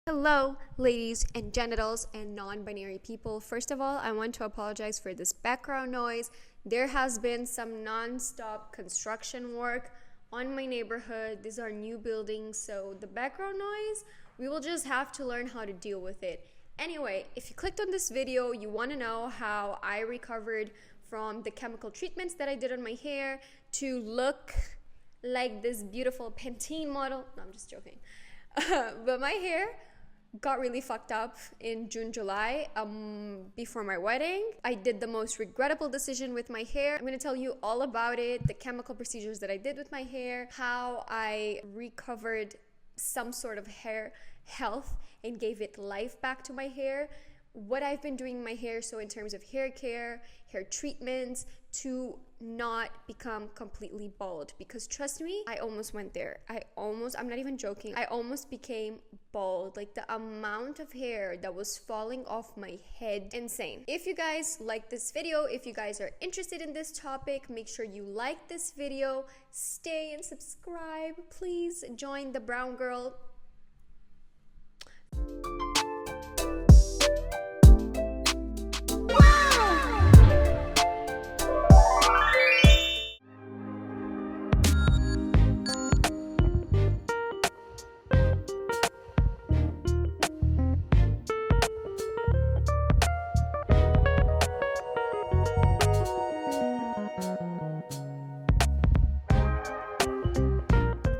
Hello, ladies and genitals and non-binary people. First of all, I want to apologize for this background noise. There has been some non-stop construction work on my neighborhood. These are new buildings, so the background noise, we will just have to learn how to deal with it. Anyway, if you clicked on this video, you want to know how I recovered from the chemical treatments that I did on my hair to look like this beautiful Pantene model. No, I'm just joking. But my hair got really fucked up in June, July, before my wedding. I did the most regrettable decision with my hair. I'm gonna tell you all about it, the chemical procedures that I did with my hair, how I recovered some sort of hair health and gave it life back to my hair, what I've been doing in my hair, so in terms of hair care, hair treatments, to not become completely bald, because trust me, I almost went there. I'm not even joking, I almost became bald. Like, the amount of hair that was falling off my head, insane. If you guys like this video, if you guys are interested in this topic, make sure you like this video, stay and subscribe. Please join the brown girl.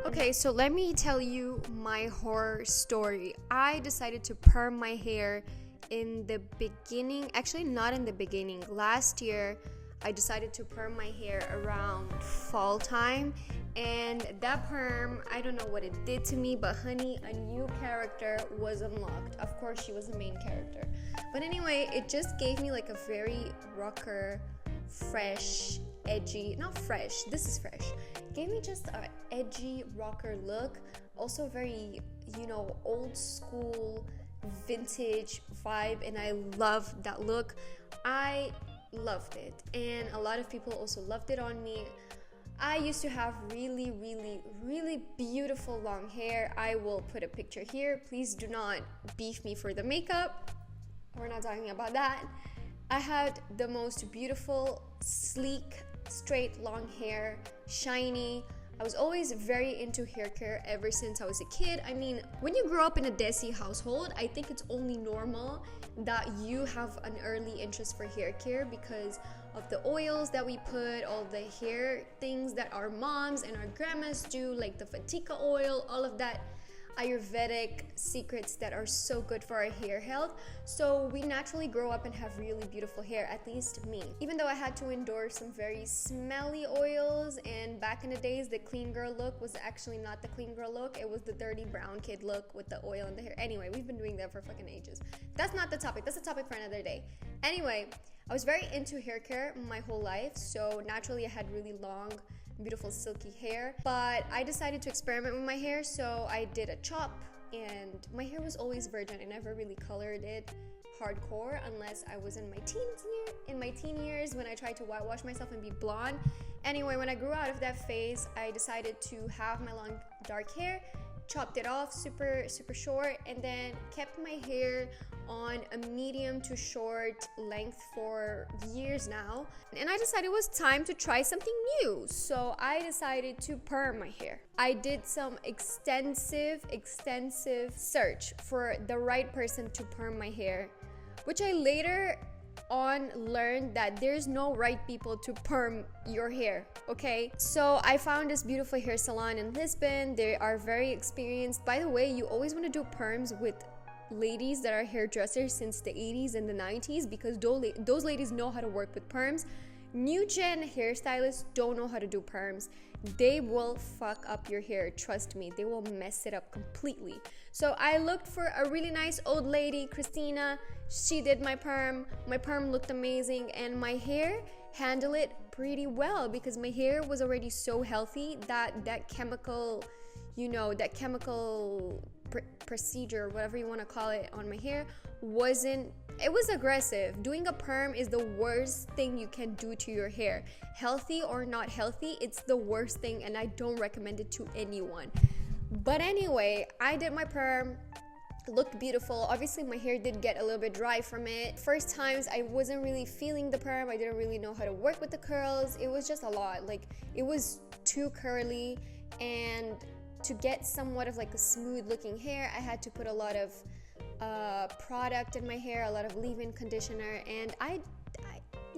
Okay, so let me tell you my horror story. I decided to perm my hair in the beginning, actually not in the beginning, last year. I decided to perm my hair around fall time, and that perm, I don't know what it did to me, but honey, a new character was unlocked. Of course, she was the main character, but anyway, it just gave me like a very rocker, fresh, edgy, not fresh, this is fresh, gave me just an edgy rocker look, also very, old school vintage vibe, and I loved that look. I loved it, and a lot of people also loved it on me. I used to have really, really, really beautiful long hair. I will put a picture here. Please do not beef me for the makeup. We're not talking about that. I had the most beautiful, sleek, straight long hair, shiny. I was always very into hair care ever since I was a kid. I mean, when you grow up in a desi household, I think it's only normal that you have an early interest for hair care because of the oils that we put, all the hair things that our moms and our grandmas do, like the fatica oil, all of that Ayurvedic secrets that are so good for our hair health. So we naturally grow up and have really beautiful hair, at least me. Even though I had to endure some very smelly oils, and back in the days, the clean girl look was actually not the clean girl look, it was the dirty brown kid look with the oil in the hair. Anyway, we've been doing that for fucking ages. That's not the topic, that's a topic for another day. Anyway, I was very into hair care my whole life, so naturally I had really long, beautiful silky hair, but I decided to experiment with my hair, so I did a chop, and my hair was always virgin. I never really colored it hardcore unless I was in my teen years when I tried to whitewash myself and be blonde. Anyway, when I grew out of that phase, I decided to have my long dark hair, chopped it off super short, and then kept my hair on a medium to short length for years now. And I decided it was time to try something new, so I decided to perm my hair. I did some extensive search for the right person to perm my hair, which I later on learned that there's no right people to perm your hair, okay? So I found this beautiful hair salon in Lisbon. They are very experienced. By the way, you always want to do perms with ladies that are hairdressers since the 80s and the 90s, because those ladies know how to work with perms. New gen hairstylists don't know how to do perms. They will fuck up your hair, trust me. They will mess it up completely. So I looked for a really nice old lady, Christina. She did my perm. My perm looked amazing, and my hair handled it pretty well because my hair was already so healthy that chemical, procedure, whatever you want to call it, on my hair it was aggressive. Doing a perm is the worst thing you can do to your hair. Healthy or not healthy, it's the worst thing, and I don't recommend it to anyone. But anyway, I did my perm. looked beautiful. Obviously my hair did get a little bit dry from it. First times I wasn't really feeling the perm. I didn't really know how to work with the curls. It was just a lot. Like, it was too curly, and to get somewhat of like a smooth looking hair, I had to put a lot of product in my hair, a lot of leave-in conditioner, and I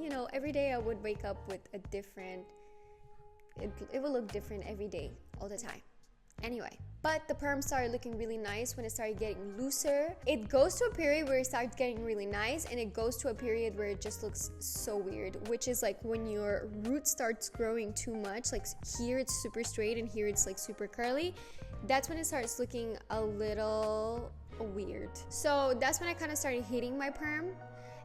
you know, every day I would wake up with a different, it would look different every day, all the time. Anyway, but the perm started looking really nice when it started getting looser. It goes to a period where it starts getting really nice, and it goes to a period where it just looks so weird, which is like when your root starts growing too much. Like here it's super straight and here it's like super curly. That's when it starts looking a little weird. So that's when I kind of started hating my perm.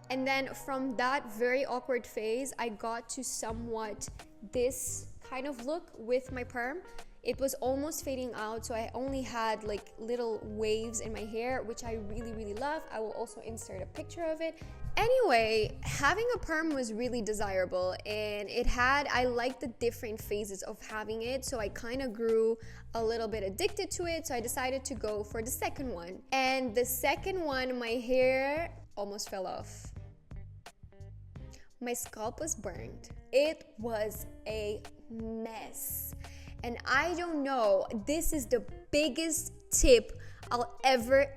And then from that very awkward phase, I got to somewhat this kind of look with my perm. It was almost fading out, so I only had like little waves in my hair, which I really love. I will also insert a picture of it. Anyway, having a perm was really desirable, and I liked the different phases of having it, so I kind of grew a little bit addicted to it, so I decided to go for the second one. And the second one, my hair almost fell off. My scalp was burned. It was a mess. And I don't know, this is the biggest tip I'll ever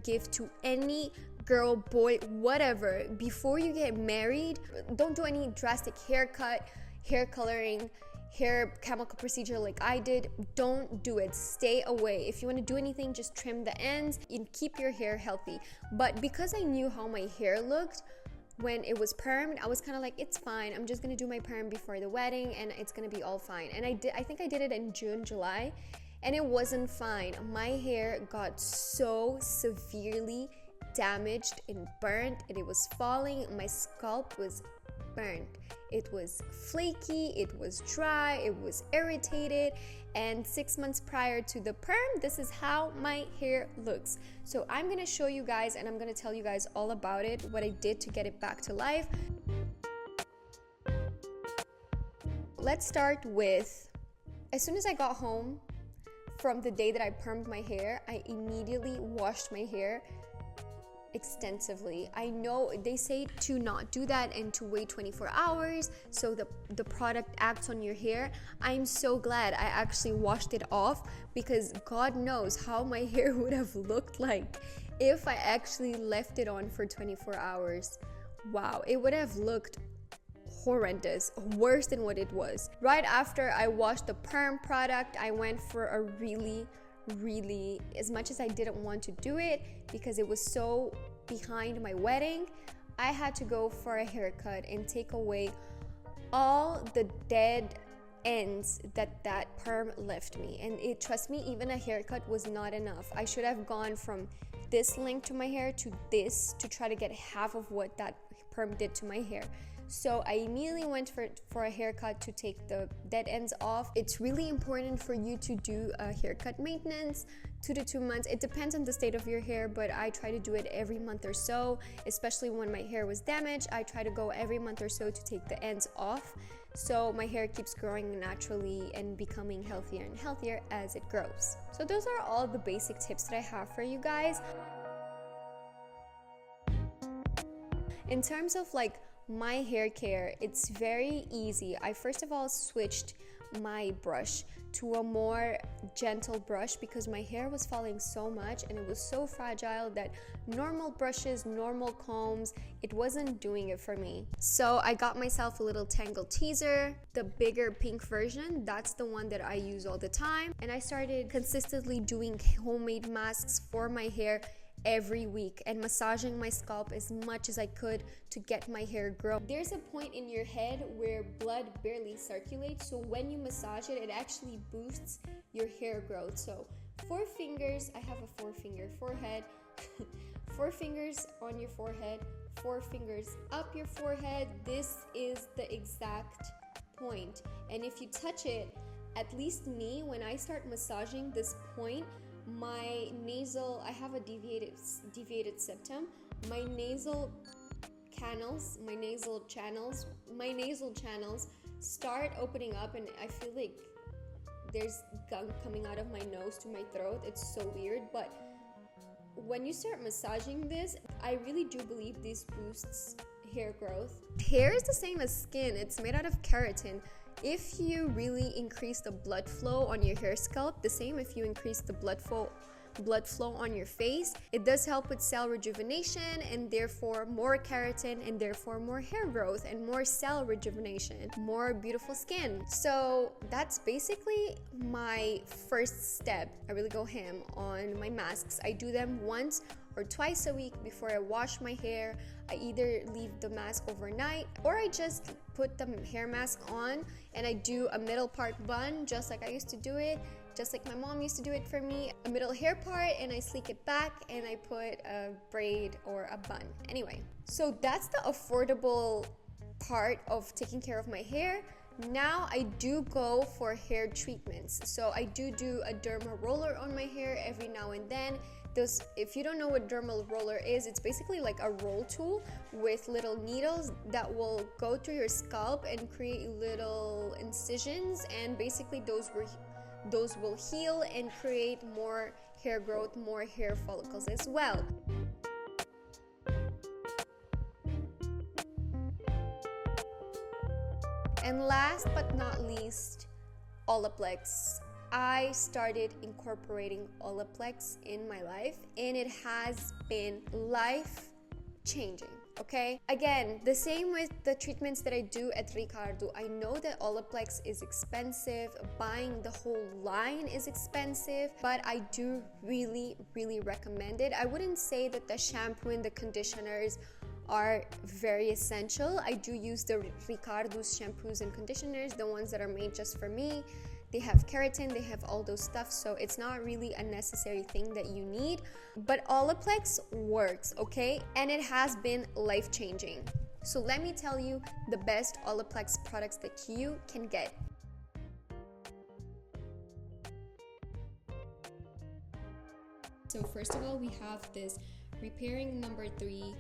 give to any girl, boy, whatever. Before you get married, don't do any drastic haircut, hair coloring, hair chemical procedure like I did. Don't do it. Stay away. If you want to do anything, just trim the ends and keep your hair healthy. But because I knew how my hair looked when it was permed, I was kind of like, it's fine, I'm just gonna do my perm before the wedding and it's gonna be all fine. And I think I did it in June, July, and it wasn't fine. My hair got so severely damaged and burnt, and it was falling. My scalp was burnt. It was flaky, it was dry, it was irritated, and 6 months prior to the perm, this is how my hair looks. So I'm gonna show you guys, and I'm gonna tell you guys all about it, what I did to get it back to life. Let's start with, as soon as I got home from the day that I permed my hair, I immediately washed my hair extensively. I know they say to not do that and to wait 24 hours so the product acts on your hair. I'm so glad I actually washed it off, because God knows how my hair would have looked like if I actually left it on for 24 hours. Wow, it would have looked horrendous, worse than what it was. Right after I washed the perm product, I went for a really, as much as I didn't want to do it because it was so behind my wedding, I had to go for a haircut and take away all the dead ends that perm left me. And trust me, even a haircut was not enough. I should have gone from this length to my hair to this to try to get half of what that perm did to my hair. So I immediately went for a haircut to take the dead ends off. It's really important for you to do a haircut maintenance 2 to 2 months. It depends on the state of your hair, but I try to do it every month or so, especially when my hair was damaged. I try to go every month or so to take the ends off, so my hair keeps growing naturally and becoming healthier and healthier as it grows. So those are all the basic tips that I have for you guys. In terms of like my hair care, it's very easy. I first of all switched my brush to a more gentle brush because my hair was falling so much and it was so fragile that normal brushes, normal combs, it wasn't doing it for me. So I got myself a little Tangle teaser, the bigger pink version. That's the one that I use all the time, and I started consistently doing homemade masks for my hair every week and massaging my scalp as much as I could to get my hair grow. There's a point in your head where blood barely circulates, so when you massage it, it actually boosts your hair growth. So 4 fingers, I have a 4-finger forehead, 4 fingers on your forehead, 4 fingers up your forehead. This is the exact point. And if you touch it, at least me, when I start massaging this point, my nasal, I have a deviated septum. My nasal channels start opening up, and I feel like there's gunk coming out of my nose to my throat. It's so weird, but when you start massaging this, I really do believe this boosts hair growth. Hair is the same as skin. It's made out of keratin. If you really increase the blood flow on your hair scalp, the same if you increase the blood flow on your face, it does help with cell rejuvenation and therefore more keratin and therefore more hair growth and more cell rejuvenation, more beautiful skin. So that's basically my first step. I really go ham on my masks. I do them once or twice a week before I wash my hair. I either leave the mask overnight or I just put the hair mask on and I do a middle part bun just like I used to do it, just like my mom used to do it for me, a middle hair part, and I sleek it back and I put a braid or a bun. Anyway, so that's the affordable part of taking care of my hair. Now I do go for hair treatments. So I do a derma roller on my hair every now and then. If you don't know what dermal roller is, it's basically like a roll tool with little needles that will go through your scalp and create little incisions, and basically those will heal and create more hair growth, more hair follicles as well. And last but not least, Olaplex. I started incorporating Olaplex in my life and it has been life changing. Okay, again, the same with the treatments that I do at Ricardo. I know that Olaplex is expensive, buying the whole line is expensive, but I do really recommend it. I wouldn't say that the shampoo and the conditioners are very essential. I do use the Ricardo's shampoos and conditioners, the ones that are made just for me. They have keratin, they have all those stuff, so it's not really a necessary thing that you need. But Olaplex works, okay? And it has been life-changing. So let me tell you the best Olaplex products that you can get. So first of all, we have this Repairing number 3,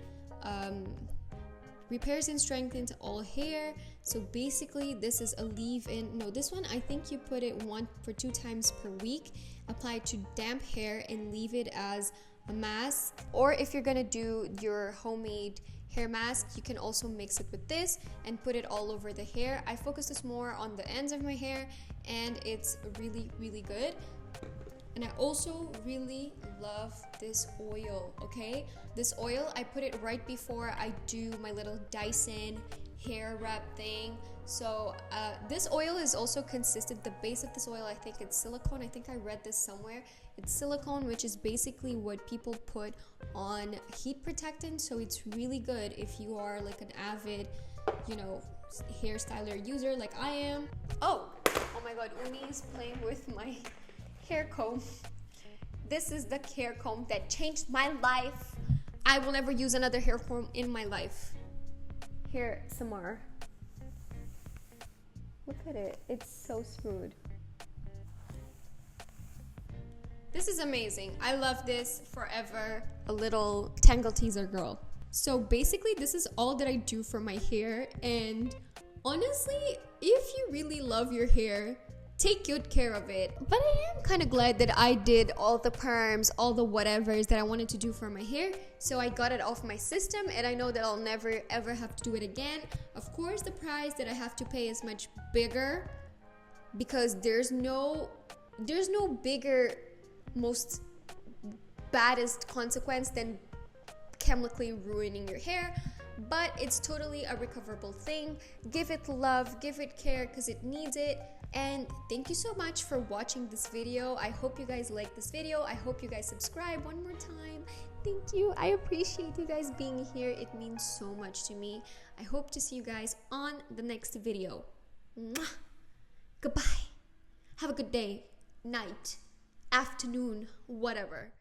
repairs and strengthens all hair. So basically this is a leave-in. No, this one I think you put it 1 or 2 times per week. Apply it to damp hair and leave it as a mask. Or if you're gonna do your homemade hair mask, you can also mix it with this and put it all over the hair. I focus this more on the ends of my hair and it's really good. And I also really love this oil, okay? This oil, I put it right before I do my little Dyson hair wrap thing. So this oil is also consistent. The base of this oil, I think it's silicone. I think I read this somewhere. It's silicone, which is basically what people put on heat protectant. So it's really good if you are like an avid, hairstyler user like I am. Oh my God, Uni is playing with my hair comb. This is the hair comb that changed my life. I will never use another hair comb in my life. Here, Samar. Look at it. It's so smooth. This is amazing. I love this forever. A little tangle teaser girl. So basically, this is all that I do for my hair. And honestly, if you really love your hair, take good care of it. But I am kind of glad that I did all the perms, all the whatevers that I wanted to do for my hair. So I got it off my system and I know that I'll never ever have to do it again. Of course, the price that I have to pay is much bigger because there's no bigger, most baddest consequence than chemically ruining your hair. But it's totally a recoverable thing. Give it love, give it care because it needs it. And thank you so much for watching this video. I hope you guys like this video. I hope you guys subscribe one more time. Thank you. I appreciate you guys being here. It means so much to me. I hope to see you guys on the next video. Mwah. Goodbye. Have a good day, night, afternoon, whatever.